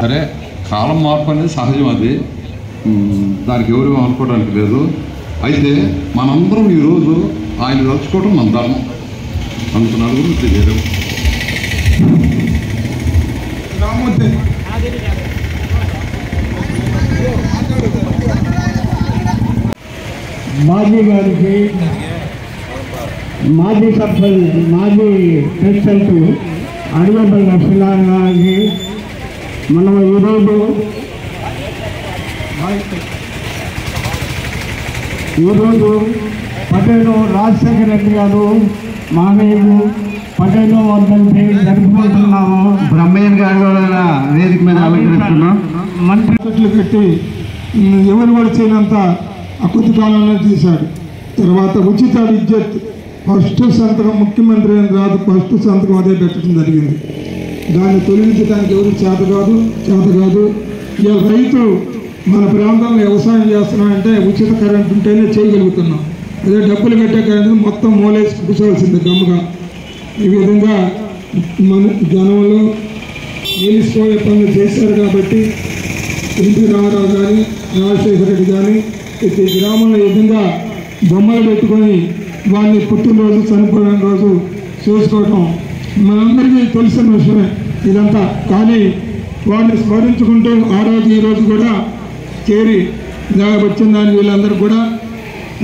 సరే, కాలం మార్పు అనేది సహజం, అది దానికి ఎవరు అనుకోవడానికి లేదు. అయితే మనందరం ఈరోజు ఆయన తలుచుకోవడం మన ధర్మం. అందుకు నలుగురు చేయడం. మాజీ గారికి, మాజీ సర్పంచ్, మాజీ ప్రెసిడెంట్ అడిగపల్లి లక్ష్మీనారాయణ గారికి మనం ఈరోజు పటేలు రాజశేఖర రెడ్డి గారు మామయ్యకు పటేలు వర్ధంతి జరుపుకుంటున్నాము. బ్రహ్మయ్య గారు కూడా వేదిక మీద అలంకరిస్తున్నాం. మంత్రులు పెట్టి ఎవరు కూడా చేయనంత కొద్ది కాలంలో చేశాడు. తర్వాత ఉచిత విద్యుత్ ఫస్ట్ సంతకం ముఖ్యమంత్రి అయిన తర్వాత ఫస్ట్ సంతకం అదే పెట్టడం జరిగింది. దాన్ని తొలగించడానికి ఎవరు చేత కాదు. ఇక రైతు మన ప్రాంతంలో వ్యవసాయం చేస్తున్నామంటే ఉచిత కరెంట్ ఉంటేనే చేయగలుగుతున్నాం. అదే డబ్బులు కట్టే కరెంట్ మొత్తం మూలేసి కూర్చోవలసింది గమ్ముగా. ఈ విధంగా మన జనంలో నిలిచిపోయే పనులు చేశారు. కాబట్టి ఎన్టీ రామారావు కానీ, రాజశేఖర రెడ్డి కానీ ప్రతి గ్రామంలో ఈ విధంగా బొమ్మలు పెట్టుకొని వాళ్ళని పుట్టినరోజు, చనిపోయిన రోజు చేసుకోవటం మనందరికీ తెలిసిన విషయమే ఇదంతా. కానీ వాడిని స్మరించుకుంటూ ఆ రోజు ఈ రోజు కూడా చేరి వచ్చిన దాన్ని వీళ్ళందరూ కూడా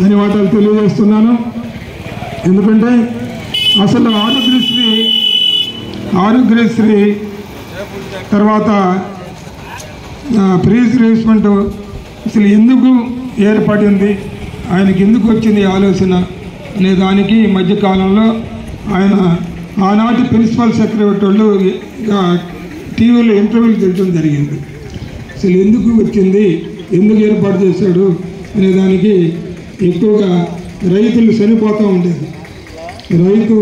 ధన్యవాదాలు తెలియజేస్తున్నాను. ఎందుకంటే అసలు ఆరోగ్యశ్రీ తర్వాత ఫ్రీ రిప్లేస్మెంట్ అసలు ఎందుకు ఏర్పడింది, ఆయనకి ఎందుకు వచ్చింది ఆలోచన అనే దానికి ఈ మధ్యకాలంలో ఆయన ఆనాటి ప్రిన్సిపల్ సెక్రటరీ వాళ్ళు టీవీలో ఇంటర్వ్యూలు చేయడం జరిగింది. అసలు ఎందుకు వచ్చింది, ఎందుకు ఏర్పాటు చేశాడు అనే దానికి ఎక్కువగా రైతులు చనిపోతూ ఉండేది. రైతు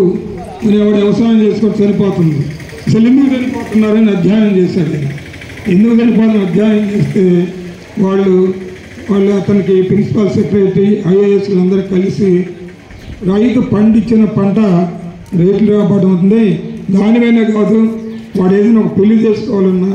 అనేవాడు వ్యవసాయం చేసుకొని చనిపోతుంది. అసలు ఎందుకు చనిపోతున్నారని అధ్యయనం చేశాడు. ఎందుకు చనిపోతున్న అధ్యయనం చేస్తే వాళ్ళు అతనికి ప్రిన్సిపల్ సెక్రటరీ, ఐఏఎస్లు అందరూ కలిసి రైతు పండించిన పంట రేట్లు రాబడి అవుతుంది. దానివైనా కాదు, వాడు ఏదైనా ఒక పెళ్లి చేసుకోవాలన్నా